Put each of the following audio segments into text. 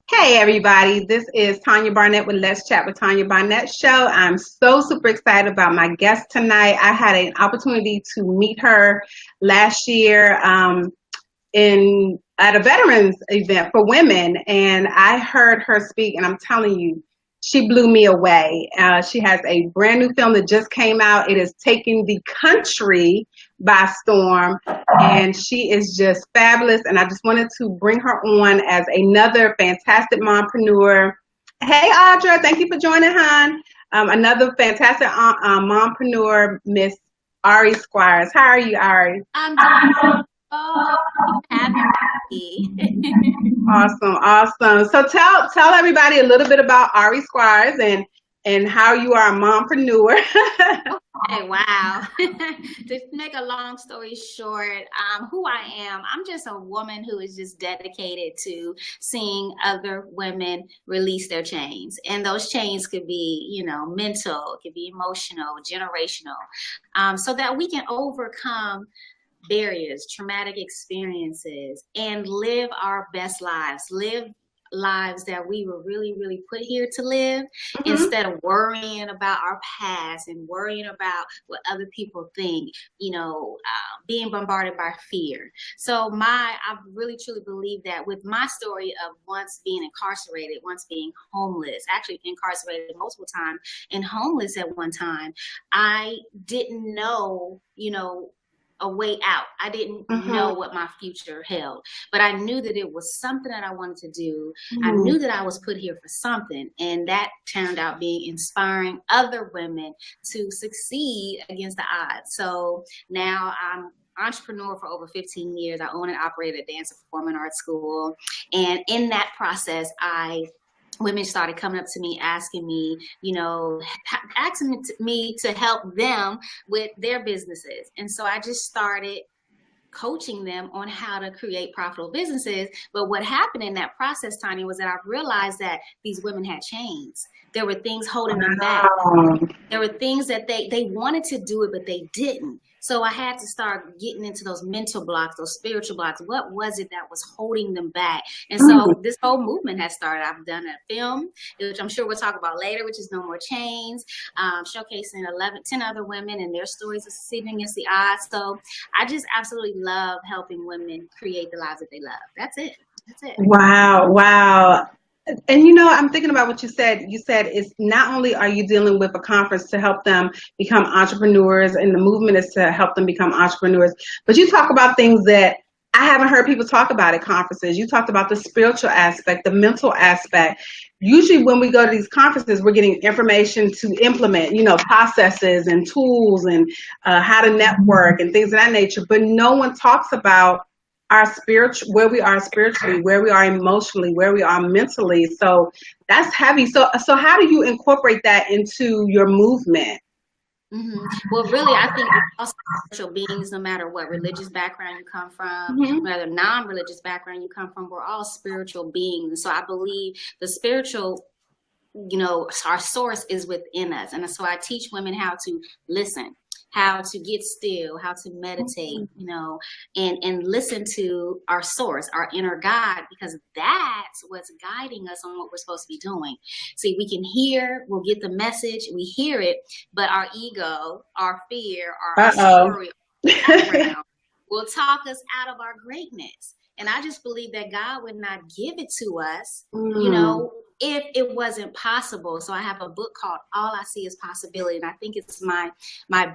Hey everybody, this is Tanya Barnett with Let's Chat with Tanya Barnett show. I'm so super excited about my guest tonight. I had an opportunity to meet her last year in at a veterans event for women, and I heard her speak, and I'm telling you, she blew me away. She has a brand new film that just came out. It is taking the country by storm, and she is just fabulous. And I just wanted to bring her on as another fantastic mompreneur. Hey, Audra, thank you for joining, hon. Another fantastic mompreneur, Miss Ari Squires. How are you, Ari? I'm doing so happy. Awesome, awesome. So tell everybody a little bit about Ari Squires and how you are a mompreneur. Hey, wow. To make a long story short, who I am, I'm just a woman who is just dedicated to seeing other women release their chains. And those chains could be, mental, it could be emotional, generational, so that we can overcome barriers, traumatic experiences, and live our best lives, live lives that we were really, really put here to live instead of worrying about our past and worrying about what other people think, being bombarded by fear. So I really truly believe that with my story of once being incarcerated, once being homeless, actually incarcerated multiple times and homeless at one time, I didn't know, a way out. I didn't know what my future held, but I knew that it was something that I wanted to do. I knew that I was put here for something, and that turned out being inspiring other women to succeed against the odds. So now I'm entrepreneur for over 15 years. I own and operate a dance and performing arts school, and in that process, women started coming up to me asking me, asking me to help them with their businesses. And so I just started coaching them on how to create profitable businesses. But what happened in that process, Tanya, was that I realized that these women had chains. There were things holding them back. There were things that they wanted to do it, but they didn't. So I had to start getting into those mental blocks, those spiritual blocks. What was it that was holding them back? And so this whole movement has started. I've done a film, which I'm sure we'll talk about later, which is No More Chains, showcasing 10 other women and their stories of succeeding against the odds. So I just absolutely love helping women create the lives that they love. That's it. That's it. Wow, wow. And I'm thinking about what you said. You said it's not only are you dealing with a conference to help them become entrepreneurs, and the movement is to help them become entrepreneurs, but you talk about things that I haven't heard people talk about at conferences. You talked about the spiritual aspect, the mental aspect. Usually when we go to these conferences, we're getting information to implement, processes and tools and how to network and things of that nature. But no one talks about our spiritual, where we are spiritually, where we are emotionally, where we are mentally. So that's heavy. So how do you incorporate that into your movement? Well, really, I think we're all spiritual beings, no matter what religious background you come from, no matter non-religious background you come from, we're all spiritual beings. So I believe the spiritual, our source is within us. And so I teach women how to listen, how to get still, how to meditate, and listen to our source, our inner God, because that's what's guiding us on what we're supposed to be doing. See, we can hear, we'll get the message, we hear it, but our ego, our fear, our story, our background will talk us out of our greatness. And I just believe that God would not give it to us, if it wasn't possible. So I have a book called All I See Is Possibility. And I think it's my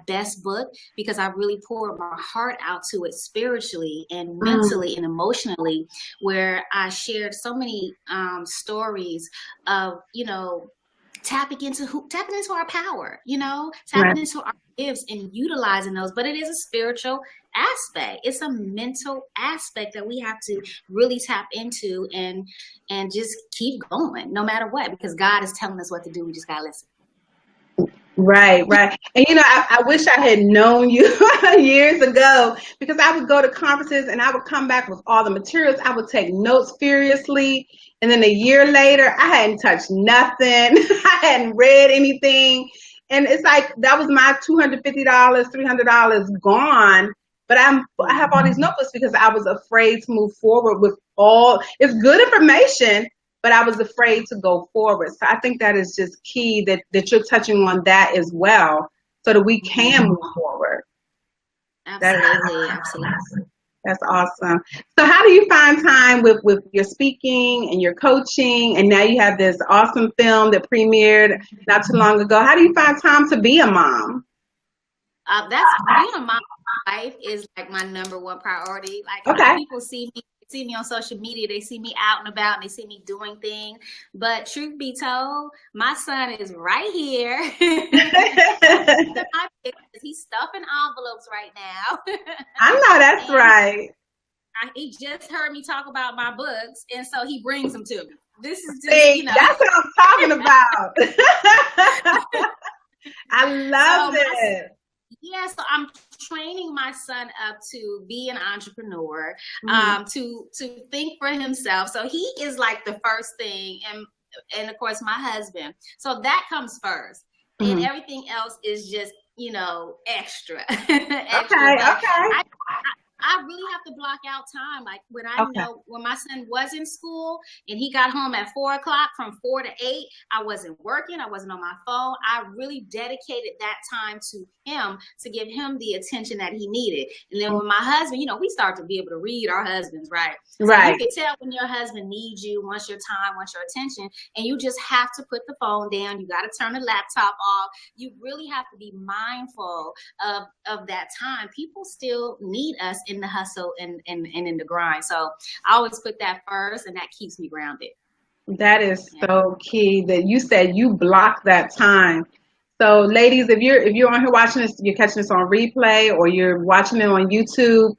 best book because I really poured my heart out to it spiritually and mentally and emotionally, where I shared so many stories of, tapping into our power, tapping into our gifts and utilizing those. But it is a spiritual aspect. It's a mental aspect that we have to really tap into and just keep going no matter what, because God is telling us what to do. We just gotta listen. Right. And I wish I had known you years ago, because I would go to conferences and I would come back with all the materials. I would take notes furiously. And then a year later, I hadn't touched nothing. I hadn't read anything. And it's like, that was my $250, $300 gone. But I have all these notebooks because I was afraid to move forward with it's good information, but I was afraid to go forward. So I think that is just key that you're touching on that as well, so that we can move forward. Absolutely, absolutely. That's awesome. So how do you find time with your speaking and your coaching? And now you have this awesome film that premiered not too long ago. How do you find time to be a mom? That's being a mom life is like my number one priority. Like Okay. people see me on social media, they see me out and about and they see me doing things. But truth be told, my son is right here. He's stuffing envelopes right now. I know that's right. He just heard me talk about my books, and so he brings them to me. This is just, See, that's what I'm talking about. I love it. Yeah, so I'm training my son up to be an entrepreneur, to think for himself. So he is like the first thing, and of course my husband. So that comes first, and everything else is just extra. Extra. Okay. I really have to block out time. Like when I know when my son was in school and he got home at 4 o'clock, from 4 to 8, I wasn't working. I wasn't on my phone. I really dedicated that time to him to give him the attention that he needed. And then when my husband, we start to be able to read our husbands, right? So right. You can tell when your husband needs you, wants your time, wants your attention, and you just have to put the phone down. You got to turn the laptop off. You really have to be mindful of that time. People still need us in the hustle and in the grind. So I always put that first, and that keeps me grounded. That is so key that you said you block that time. So ladies, if you're on here watching this, you're catching this on replay or you're watching it on YouTube,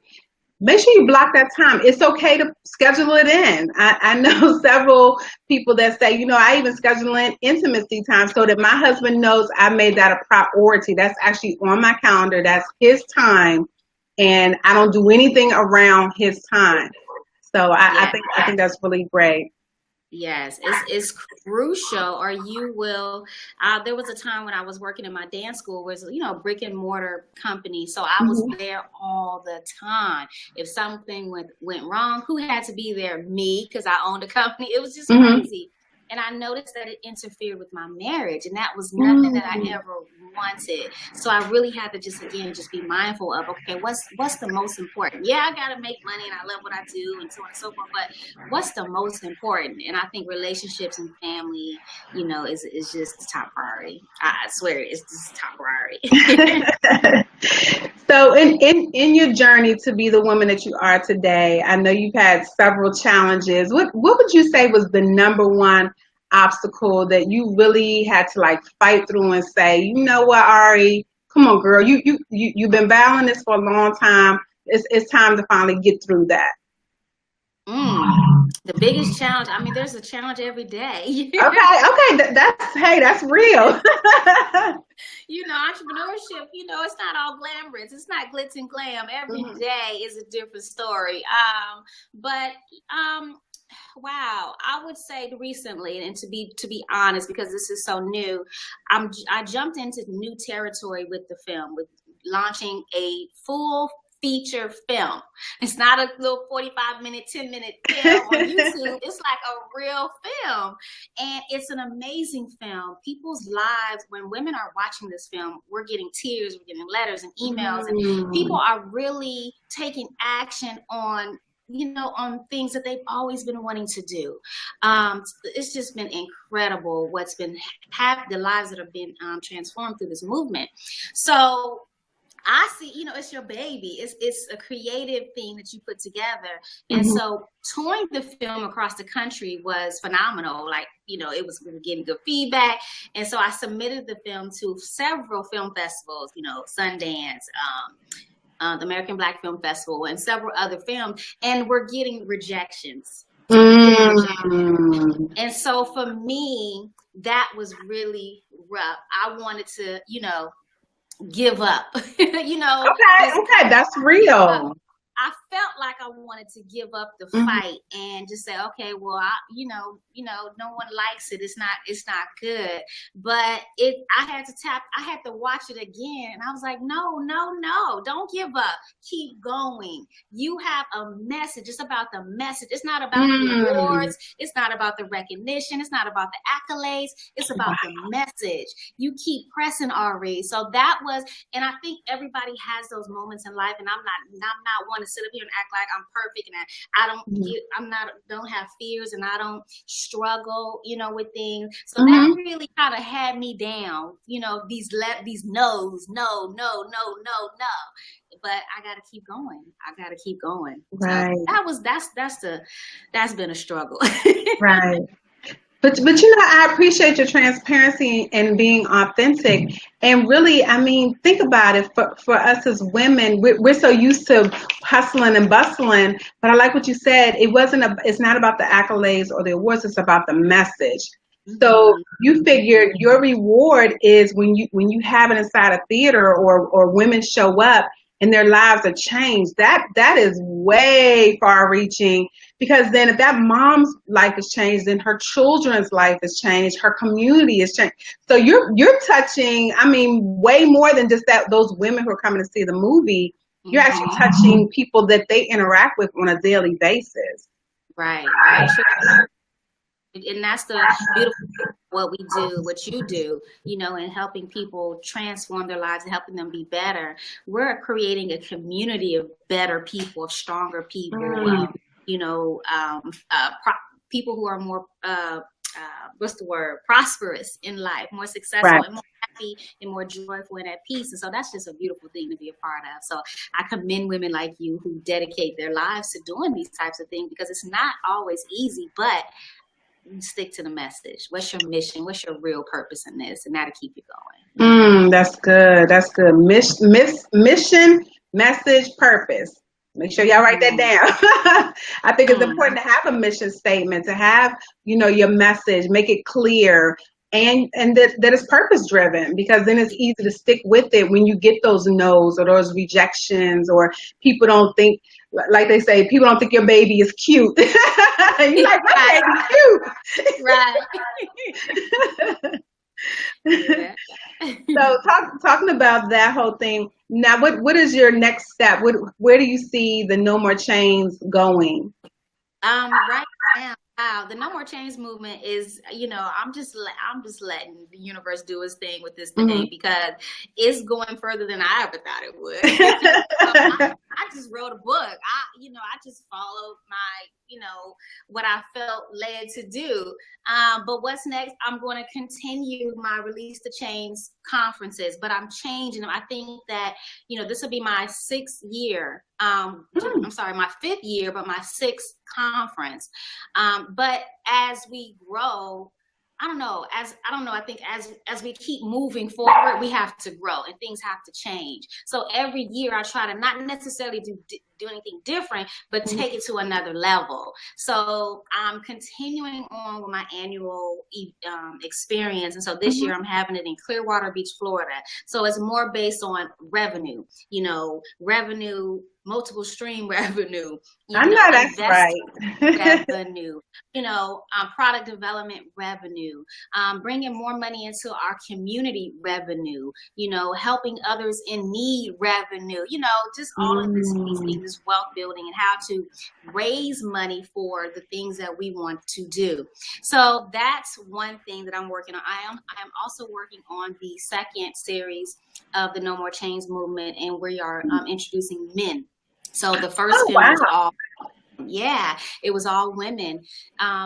make sure you block that time. It's okay to schedule it in. I know several people that say, I even schedule in intimacy time so that my husband knows I made that a priority. That's actually on my calendar. That's his time. And I don't do anything around his time. So I think that's really great. Yes, it's crucial, or you will. There was a time when I was working in my dance school, was brick and mortar company, so I was there all the time. If something went wrong, who had to be there? Me, because I owned a company. It was just crazy. And I noticed that it interfered with my marriage, and that was nothing that I ever wanted. So I really had to just be mindful of, okay, what's the most important? Yeah, I got to make money and I love what I do and so on and so forth, but what's the most important? And I think relationships and family, is just the top priority. I swear it's just top priority. So in your journey to be the woman that you are today, I know you've had several challenges. What would you say was the number one obstacle that you really had to fight through and say, you know what, Ari, come on, girl, you've been battling this for a long time. It's time to finally get through that. The biggest challenge. I mean, there's a challenge every day. Okay, that's real. Entrepreneurship, it's not all glamorous. It's not glitz and glam. Every day is a different story. Wow, I would say recently, and to be honest, because this is so new, I jumped into new territory with the film, with launching a full feature film. It's not a little 45-minute, 10-minute film on YouTube. It's like a real film. And it's an amazing film. People's lives, when women are watching this film, we're getting tears, we're getting letters and emails, and people are really taking action on things that they've always been wanting to do. It's just been incredible what's been the lives that have been transformed through this movement. So I see, it's your baby. It's a creative thing that you put together. And so touring the film across the country was phenomenal. It was getting good feedback. And so I submitted the film to several film festivals, Sundance, the American Black Film Festival, and several other films, and we're getting rejections. And so for me, that was really rough. I wanted to, give up. Okay, that's real. I felt like I wanted to give up the Mhm. fight and just say, okay, well, no one likes it. It's not good. But I had to watch it again. And I was like, no, don't give up. Keep going. You have a message. It's about the message. It's not about the awards. It's not about the recognition. It's not about the accolades. It's about the message. You keep pressing, Ari. So that was, and I think everybody has those moments in life. And I'm not one to sit up here and act like I'm perfect and don't have fears and I don't struggle, with things. So that really kind of had me down, these no's, no. But I got to keep going. Right. So that's been a struggle. Right. But I appreciate your transparency and being authentic. And really, I mean, think about it. For us as women, we're so used to hustling and bustling. But I like what you said. It's not about the accolades or the awards. It's about the message. So you figure your reward is when you have it inside a theater or women show up and their lives are changed. That is way far reaching, because then if that mom's life is changed, then her children's life is changed, her community is changed. So you're touching, I mean, way more than just those women who are coming to see the movie. You're actually touching people that they interact with on a daily basis. Right. And that's the beautiful thing, what you do, in helping people transform their lives and helping them be better. We're creating a community of better people, of stronger people, people who are more, prosperous in life, more successful, right, and more happy and more joyful and at peace. And so that's just a beautiful thing to be a part of. So I commend women like you who dedicate their lives to doing these types of things, because it's not always easy, but stick to the message. What's your mission? What's your real purpose in this? And that'll keep you going. That's good. Mission, message, purpose. Make sure y'all write that down. I think it's important to have a mission statement, to have, your message, make it clear, and that it's purpose driven, because then it's easy to stick with it when you get those no's or those rejections, or people don't think, like they say, people don't think your baby is cute. And you're like, my baby's cute. Right. Yeah. So talking about that whole thing, now what is your next step? Where do you see the No More Chains going? Right now, wow, the No More Chains movement is, I'm just letting the universe do its thing with this thing, because it's going further than I ever thought it would. I just wrote a book. I just followed my, what I felt led to do. But what's next? I'm going to continue my Release the Chains conferences, but I'm changing them. I think that, this will be my 6th year. I'm sorry, my 5th year, but my 6th conference. But as we grow, I think as we keep moving forward, we have to grow and things have to change. So every year I try to not necessarily do anything different, but take it to another level. So I'm continuing on with my annual experience. And so this year I'm having it in Clearwater Beach, Florida. So it's more based on revenue, multiple stream revenue. I know that's right. Revenue, product development revenue, bringing more money into our community revenue, helping others in need revenue, just all of this thing, this wealth building, and how to raise money for the things that we want to do. So that's one thing that I'm working on. I am also working on the 2nd series of the No More Chains movement, and we are introducing men. So the first film was it was all women.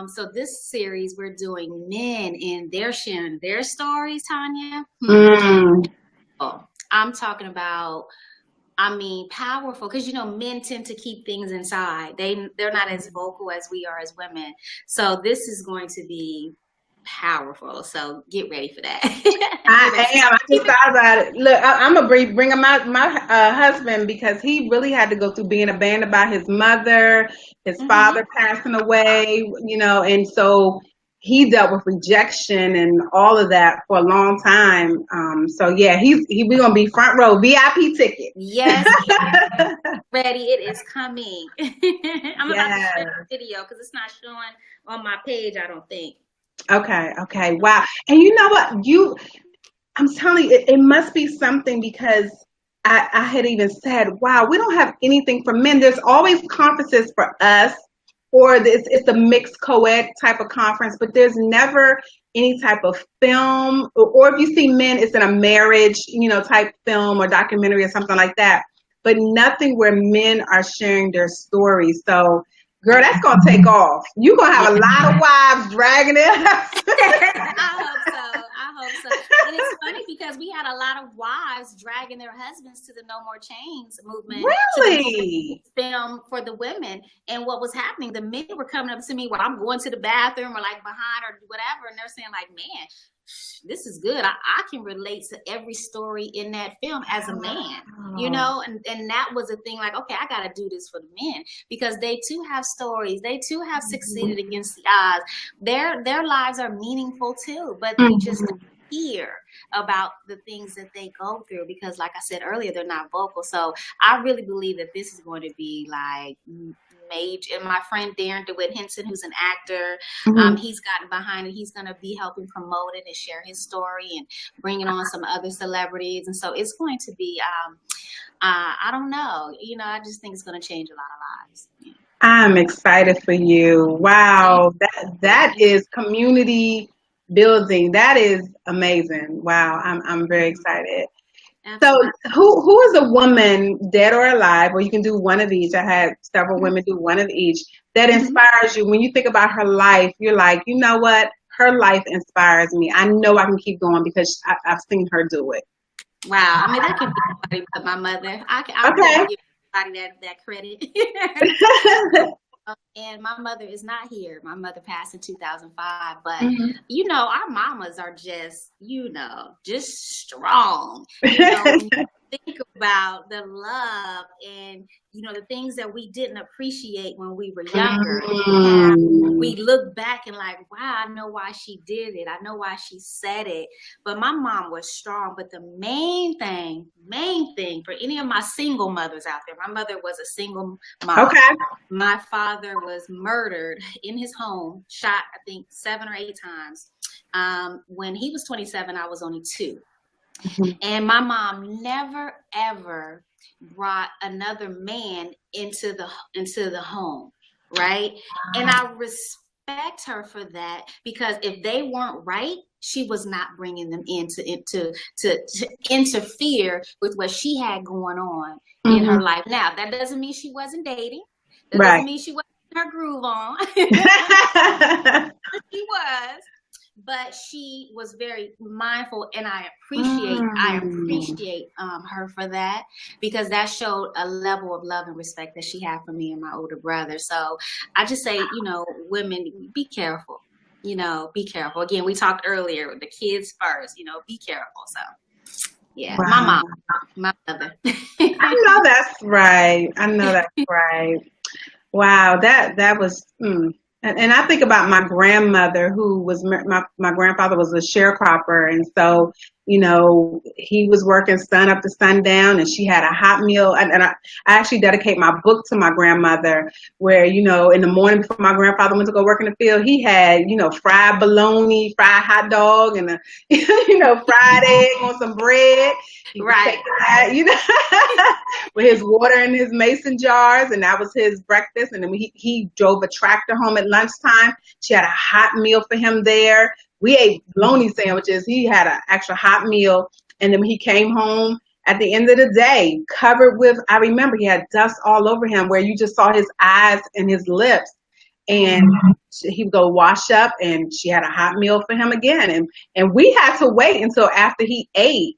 So this series, we're doing men, and they're sharing their stories, Tanya. I'm talking about, powerful, because men tend to keep things inside. They're not as vocal as we are as women. So this is going to be powerful. So get ready for that. I am. I just thought about it. Look, I'm gonna bring him out, my husband, because he really had to go through being abandoned by his mother, his father passing away, and so he dealt with rejection and all of that for a long time. So yeah, we're gonna be front row VIP ticket. Yes, ready. It is coming. I'm about to share the video because it's not showing on my page, I don't think. Okay. Wow. And you know what? I'm telling you, it must be something, because I had even said, wow, we don't have anything for men. There's always conferences for us, or it's a mixed co-ed type of conference, but there's never any type of film, or if you see men, it's in a marriage, type film or documentary or something like that, but nothing where men are sharing their stories. So, girl, that's going to take off. You're going to have a lot of wives dragging it. I hope so. And it's funny because we had a lot of wives dragging their husbands to the No More Chains movement. Really? To film for the women. And what was happening, the men were coming up to me while I'm going to the bathroom or like behind or whatever. And they're saying like, man, this is good. I can relate to every story in that film as a man, and that was a thing like, okay, I got to do this for the men because they too have stories. They too have succeeded against the odds. Their lives are meaningful too, but they just hear about the things that they go through because, like I said earlier, they're not vocal. So I really believe that this is going to be like major. And my friend Darren DeWitt Henson, who's an actor, he's gotten behind it. He's going to be helping promote it and share his story and bringing on some other celebrities. And so it's going to be, I don't know, I just think it's going to change a lot of lives. Yeah. I'm excited for you. Wow. That is community building. That is amazing. Wow. I'm very excited. Absolutely. So who is a woman, dead or alive, or you can do one of each. I had several women do one of each that inspires you. When you think about her life, you're like, you know what? Her life inspires me. I know I can keep going because I've seen her do it. Wow. I mean, that could be anybody but my mother. I really give everybody that credit. And my mother is not here. My mother passed in 2005. But, our mamas are just, just strong. When you think about the love and, the things that we didn't appreciate when we were younger. We look back and like, wow, I know why she did it. I know why she said it. But my mom was strong. But the main thing for any of my single mothers out there, my mother was a single mom. Okay. My father was murdered in his home, shot, I think, 7 or 8 times. When he was 27, I was only 2. And my mom never, ever brought another man into the home, right? And I respect her for that because if they weren't right, she was not bringing them in to interfere with what she had going on in her life. Now, that doesn't mean she wasn't dating. That doesn't mean she wasn't in her groove on. She was. But she was very mindful, and I appreciate her for that because that showed a level of love and respect that she had for me and my older brother. So I just say, women, be careful. Be careful. Again, we talked earlier, the kids first. Be careful. So yeah, my mom, my mother. I know that's right. Wow, that was. And I think about my grandmother, who was my grandfather was a sharecropper, and so he was working sun up to sundown, and she had a hot meal. And I actually dedicate my book to my grandmother, where in the morning before my grandfather went to go work in the field, he had fried bologna, fried hot dog, and a fried egg on some bread. Right. That, with his water in his mason jars, and that was his breakfast. And then he drove a tractor home at lunchtime. She had a hot meal for him there. We ate bologna sandwiches. He had an extra hot meal. And then when he came home at the end of the day, covered with, I remember he had dust all over him where you just saw his eyes and his lips. And he would go wash up, and she had a hot meal for him again. And we had to wait until after he ate.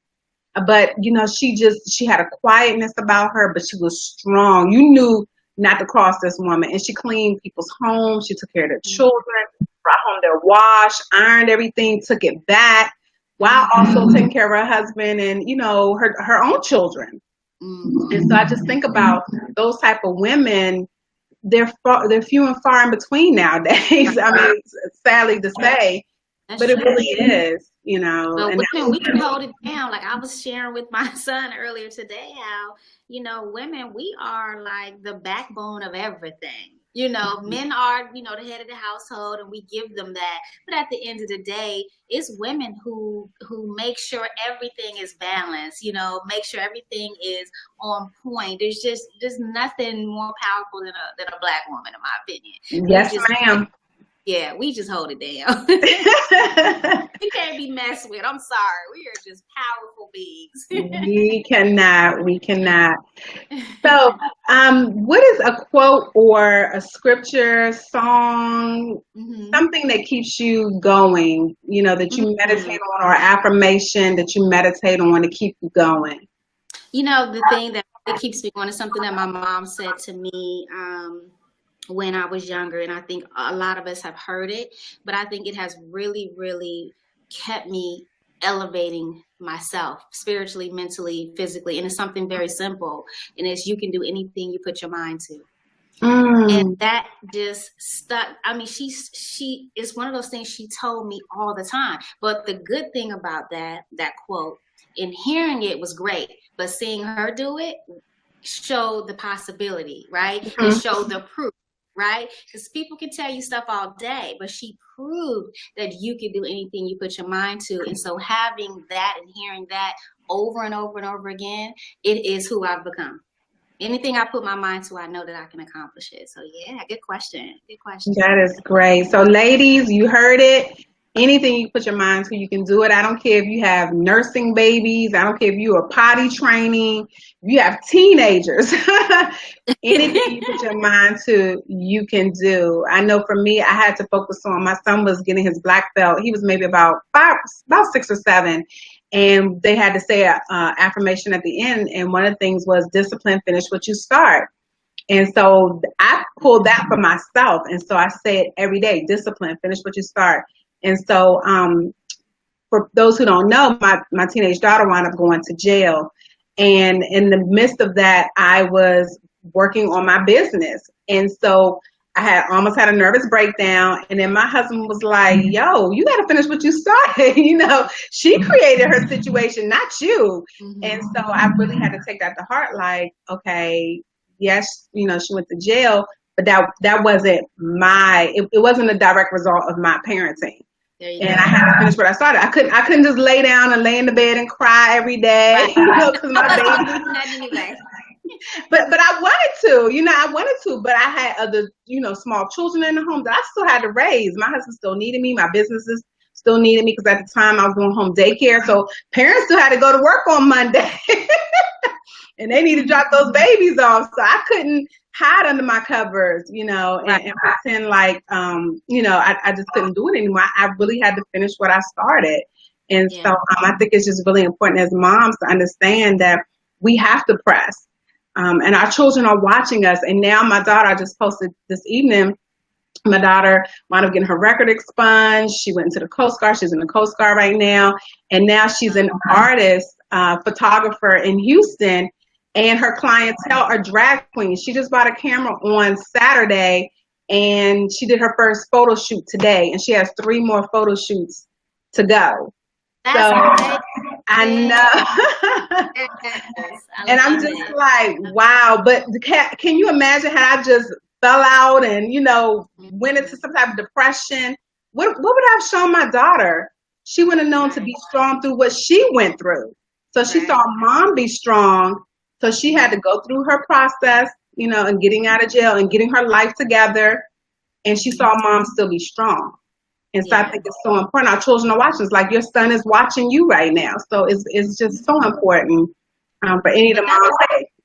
But, she had a quietness about her, but she was strong. You knew not to cross this woman. And she cleaned people's homes. She took care of their children, brought home their wash, ironed everything, took it back, while also taking care of her husband and, her own children. And so I just think about those type of women. they're few and far in between nowadays. I mean, sadly to say, That's but it true. really is, you know. But And women, we can hold it down. Like I was sharing with my son earlier today, how, women, we are like the backbone of everything. Men are, the head of the household, and we give them that. But at the end of the day, it's women who make sure everything is balanced, make sure everything is on point. There's nothing more powerful than a black woman, in my opinion. yes, ma'am. Yeah, we just hold it down. We can't be messed with. I'm sorry. We are just powerful beings. We cannot. We cannot. So, what is a quote or a scripture, song, something that keeps you going, that you meditate on, or affirmation that you meditate on to keep you going? The thing that keeps me going is something that my mom said to me when I was younger, and I think a lot of us have heard it, but I think it has really, really kept me elevating myself spiritually, mentally, physically. And it's something very simple, and it's, you can do anything you put your mind to. And that just stuck. I mean, she is one of those things she told me all the time. But the good thing about that quote, and hearing it was great, but seeing her do it showed the possibility, right? It showed the proof. Right? Because people can tell you stuff all day, but she proved that you can do anything you put your mind to. And so having that and hearing that over and over and over again, it is who I've become. Anything I put my mind to, I know that I can accomplish it. So yeah, good question. Good question. That is great. So ladies, you heard it. Anything you put your mind to, you can do it. I don't care if you have nursing babies. I don't care if you are potty training. If you have teenagers. Anything you put your mind to, you can do. I know for me, I had to focus on, my son was getting his black belt. He was maybe about 6 or 7. And they had to say an affirmation at the end. And one of the things was discipline, finish what you start. And so I pulled that for myself. And so I say it every day, discipline, finish what you start. And so for those who don't know, my teenage daughter wound up going to jail. And in the midst of that, I was working on my business. And so I had almost had a nervous breakdown. And then my husband was like, yo, you got to finish what you started. She created her situation, not you. And so I really had to take that to heart. Like, okay, yes, she went to jail, but that wasn't it wasn't a direct result of my parenting. And I had to finish what I started. I couldn't just lay down and lay in the bed and cry every day, because my baby. But I wanted to, but I had other, small children in the home that I still had to raise. My husband still needed me. My businesses still needed me, because at the time I was doing home daycare. So parents still had to go to work on Monday. And they need to drop those babies off. So I couldn't hide under my covers, and pretend like, I just couldn't do it anymore. I really had to finish what I started. And so I think it's just really important as moms to understand that we have to press. And our children are watching us. And now my daughter, I just posted this evening, my daughter wound up getting her record expunged. She went into the Coast Guard. She's in the Coast Guard right now. And now she's an artist, photographer in Houston. And her clientele are drag queens. She just bought a camera on Saturday, and she did her first photo shoot today. And she has 3 more photo shoots to go. That's I know. And I'm just like, wow. But can you imagine had I just fell out and, went into some type of depression? What would I have shown my daughter? She wouldn't have known to be strong through what she went through. So she saw mom be strong. So she had to go through her process, and getting out of jail and getting her life together. And she saw mom still be strong. And so I think it's so important. Our children are watching. It's like your son is watching you right now. So it's just so important for any of the moms.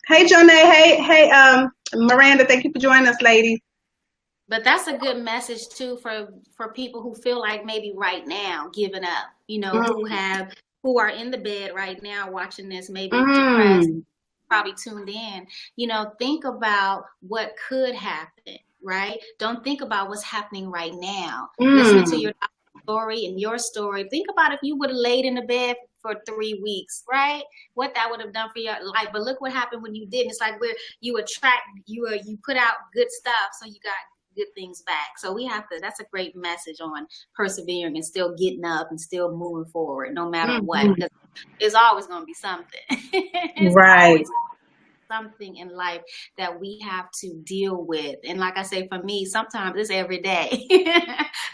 Hey, Jonay. Hey, Miranda. Thank you for joining us, ladies. But that's a good message too for people who feel like maybe right now giving up. Who are in the bed right now watching this, maybe depressed, probably tuned in. Think about what could happen. Right? Don't think about what's happening right now. Listening to your story and your story. Think about if you would have laid in the bed for 3 weeks, right? What that would have done for your life. But look what happened when you didn't. It's like where you put out good stuff, so you got good things back. So we have to, that's a great message on persevering and still getting up and still moving forward no matter what, because there's always going to be something. Right. Something in life that we have to deal with. And like I say, for me, sometimes it's every day.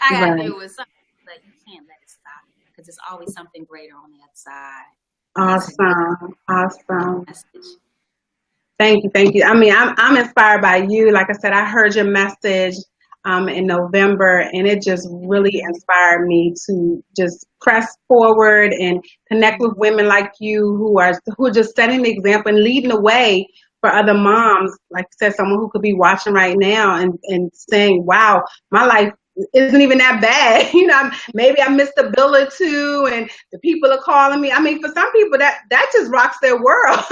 I got to deal with something, but you can't let it stop because there's always something greater on the other side. Awesome. Thank you. I mean, I'm inspired by you. Like I said, I heard your message in November, and it just really inspired me to just press forward and connect with women like you who are just setting the example and leading the way for other moms. Like you said, someone who could be watching right now and saying, "Wow, my life isn't even that bad." You know, maybe I missed a bill or two, and the people are calling me. I mean, for some people, that just rocks their world.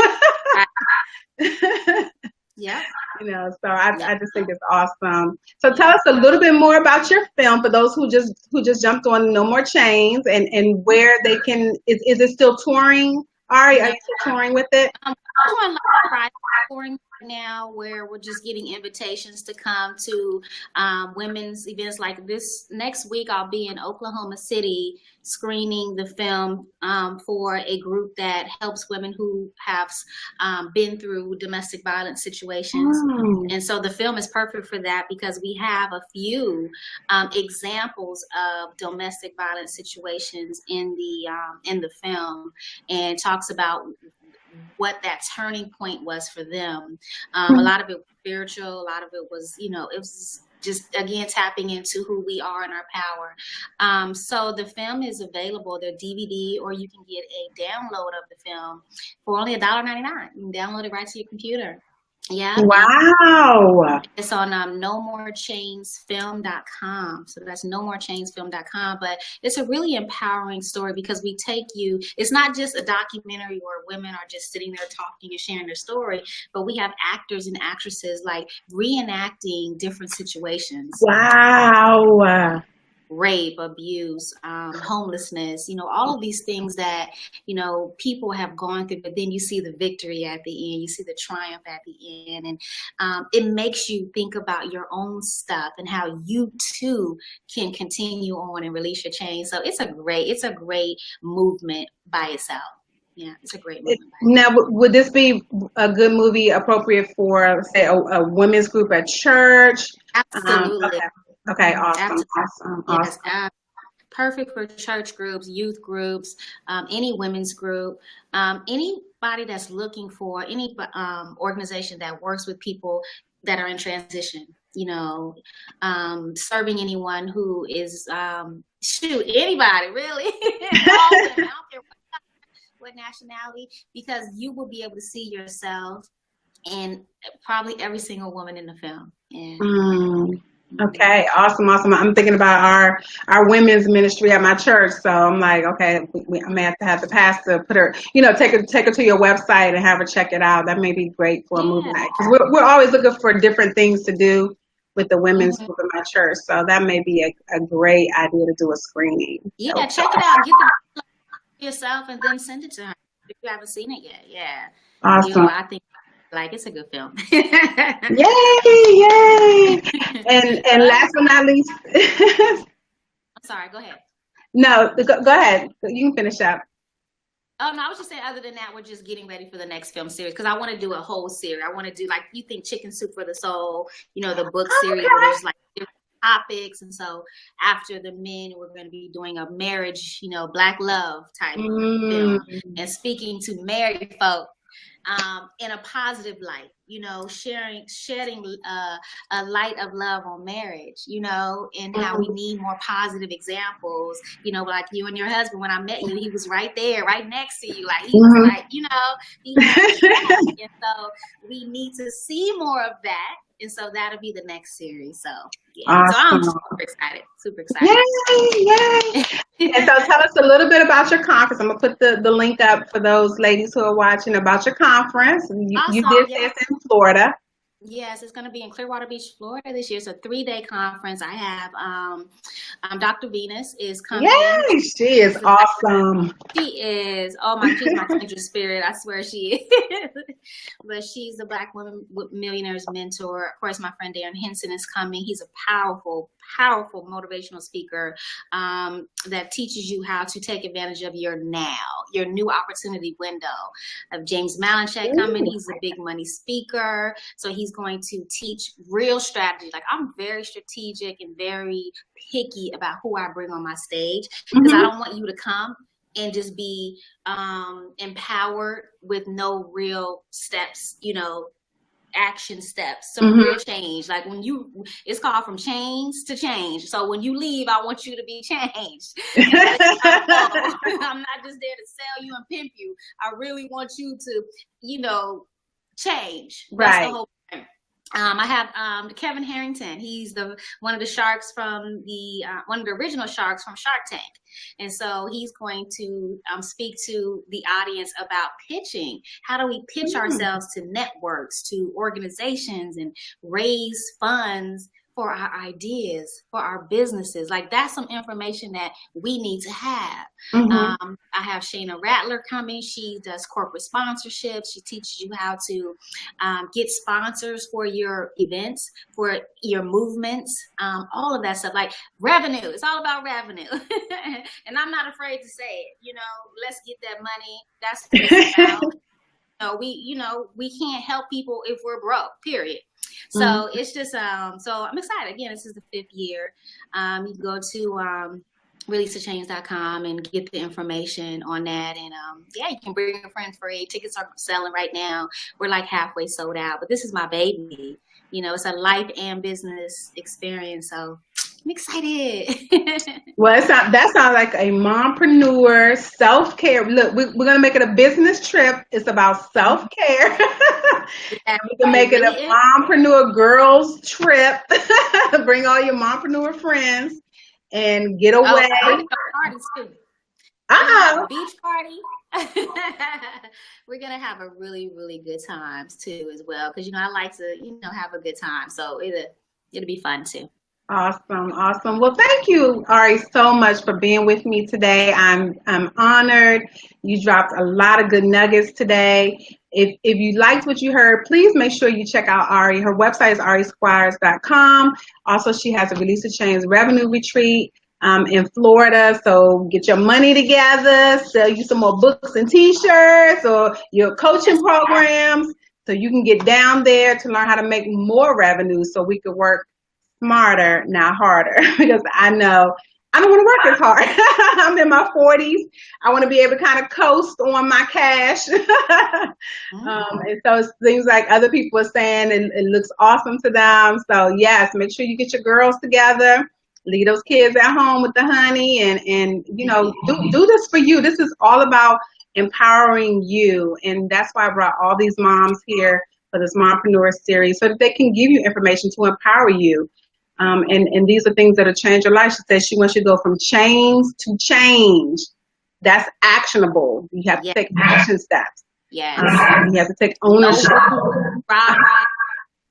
Yeah. You know, so I just think it's awesome. So tell us a little bit more about your film for those who just jumped on No More Chains, and where they can, is it still touring? Ari, are you still touring with it? I'm doing like private touring now, where we're just getting invitations to come to women's events. Like this next week, I'll be in Oklahoma City screening the film for a group that helps women who have been through domestic violence situations. And so the film is perfect for that because we have a few examples of domestic violence situations in the film, and talks about what that turning point was for them. A lot of it was spiritual, a lot of it was, you know, it was just, again, tapping into who we are and our power. So the film is available, the DVD, or you can get a download of the film for only $1.99. You can download it right to your computer. Yeah. Wow. It's on nomorechainsfilm.com. So that's nomorechainsfilm.com. But it's a really empowering story because we take you, it's not just a documentary where women are just sitting there talking and sharing their story, but we have actors and actresses like reenacting different situations. Wow. Rape, abuse, homelessness, you know, all of these things that, you know, people have gone through, but then you see the victory at the end, you see the triumph at the end, and it makes you think about your own stuff and how you too can continue on and release your chain. So it's a great movement by itself. Yeah, it's a great movement. Now, would this be a good movie appropriate for, say, a women's group at church? Absolutely. Okay, awesome. Yes, perfect for church groups, youth groups, any women's group, anybody that's looking for any organization that works with people that are in transition, you know, serving anyone who is, anybody really, I don't care what nationality, because you will be able to see yourself in probably every single woman in the film. And, okay, awesome. I'm thinking about our women's ministry at my church, so I'm like, okay, I may have the pastor put her, you know, take her to your website and have her check it out. That may be great for a movie night, because we're always looking for different things to do with the women's group in my church, so that may be a great idea to do a screening. Yeah, check it out. Get the yourself and then send it to her if you haven't seen it yet. Yeah, awesome. You know, I think. Like, it's a good film. Yay! And last but not least, I'm sorry. Go ahead. No, go ahead. You can finish up. Oh no, I was just saying. Other than that, we're just getting ready for the next film series because I want to do a whole series. I want to do, like, you think Chicken Soup for the Soul, you know, the book series where there's like different topics, and so after the men, we're going to be doing a marriage, you know, Black love type of film, and speaking to married folk. In a positive light, you know, shedding a light of love on marriage, you know, and how we need more positive examples, you know, like you and your husband. When I met you, he was right there, right next to you, like he was like, you know, and so we need to see more of that. And so that'll be the next series. So yeah, awesome. So I'm super excited. Yay! And so tell us a little bit about your conference. I'm gonna put the link up for those ladies who are watching about your conference. You did say it's in Florida. Yes, it's going to be in Clearwater Beach, Florida this year. It's a 3-day conference. I have Dr. Venus is coming. Yay, she is awesome. She is, she's my kindred spirit. I swear she is. But she's the Black Women Millionaires mentor. Of course, my friend Darren Henson is coming. He's a powerful, powerful motivational speaker that teaches you how to take advantage of your now, your new opportunity window. Of James Malinchak coming. He's a big money speaker. So he's going to teach real strategy. Like, I'm very strategic and very picky about who I bring on my stage, because I don't want you to come and just be empowered with no real steps, action steps, some real change. Like, it's called from change to change. So when you leave, I want you to be changed. I'm not just there to sell you and pimp you. I really want you to, change. That's right. The whole point. I have Kevin Harrington. He's one of the sharks from one of the original sharks from Shark Tank. And so he's going to speak to the audience about pitching. How do we pitch ourselves to networks, to organizations, and raise funds for our ideas, for our businesses? Like, that's some information that we need to have. I have Shayna Rattler coming. She does corporate sponsorships. She teaches you how to get sponsors for your events, for your movements, all of that stuff. Like, revenue. It's all about revenue. And I'm not afraid to say it. Let's get that money. That's what it's about. We can't help people if we're broke, period. So it's just, so I'm excited. Again, this is the 5th year. You can go to releasetochange.com and get the information on that. And you can bring a friend free. Tickets are selling right now. We're like halfway sold out, but this is my baby. It's a life and business experience. So I'm excited. Well, that sounds like a mompreneur self-care. Look, we're going to make it a business trip. It's about self-care. We can make it a mompreneur girls trip. Bring all your mompreneur friends and get away. Parties too. Beach party. We're gonna have a really, really good times too as well, because I like to have a good time. So it'll be fun too. Awesome. Well, thank you, Ari, so much for being with me today. I'm honored. You dropped a lot of good nuggets today. If you liked what you heard, please make sure you check out Ari. Her website is arisquires.com. Also, she has a Release the Chains revenue retreat in Florida. So get your money together, sell you some more books and t-shirts, or your coaching programs, so you can get down there to learn how to make more revenue, so we could work smarter, not harder, because I know I don't want to work as hard. I'm in my 40s. I want to be able to kind of coast on my cash. And so it seems like other people are saying it looks awesome to them. So yes, make sure you get your girls together, leave those kids at home with the honey, and do this for you. This is all about empowering you. And that's why I brought all these moms here for this Mompreneur series, so that they can give you information to empower you. And these are things that'll change your life. She says she wants you to go from chains to change. That's actionable. You have to take action steps. Yes. You have to take ownership.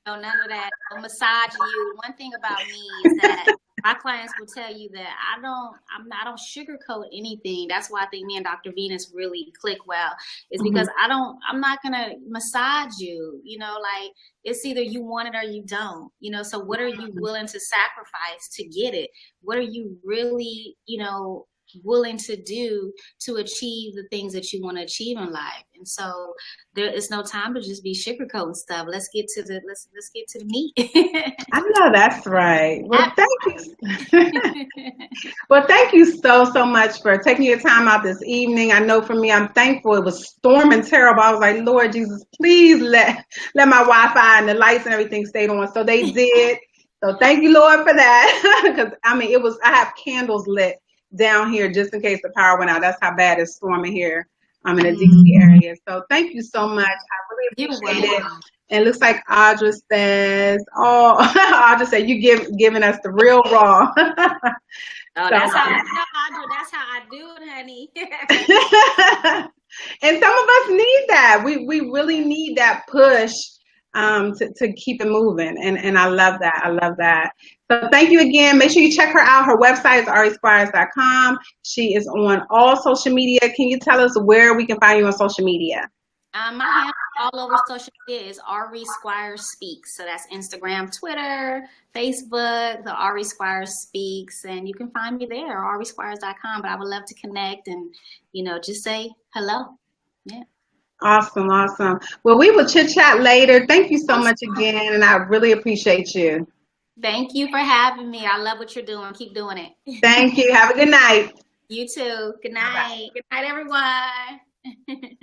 No, none of that. I'll massage you. One thing about me is that my clients will tell you that I don't sugarcoat anything. That's why I think me and Dr. Venus really click well, is because I'm not gonna massage you. Like, it's either you want it or you don't. So what are you willing to sacrifice to get it? What are you really, willing to do to achieve the things that you want to achieve in life? And so there is no time to just be sugarcoating stuff. Let's get to the meat. I know that's right. Well, thank you. Well, thank you so much for taking your time out this evening. I know for me, I'm thankful. It was storming terrible. I was like, Lord Jesus, please let my Wi-Fi and the lights and everything stay on. So they did. So thank you, Lord, for that. Because I have candles lit down here just in case the power went out. That's how bad it's storming here. I'm in the DC area. So thank you so much. I really appreciate it. And it looks like Audra says, Audra said, you giving us the real raw. That's how I do it, honey. And some of us need that. We really need that push to keep it moving. And I love that. I love that. So thank you again. Make sure you check her out. Her website is arisquires.com. She is on all social media. Can you tell us where we can find you on social media? My handle all over social media is Ari Squires Speaks. So that's Instagram, Twitter, Facebook, the Ari Squires Speaks. And you can find me there, arisquires.com. But I would love to connect and, just say hello. Yeah. Awesome. Awesome. Well, we will chit chat later. Thank you so much again. And I really appreciate you. Thank you for having me. I love what you're doing. Keep doing it. Thank you. Have a good night. You too. Good night. Bye. Good night, everyone.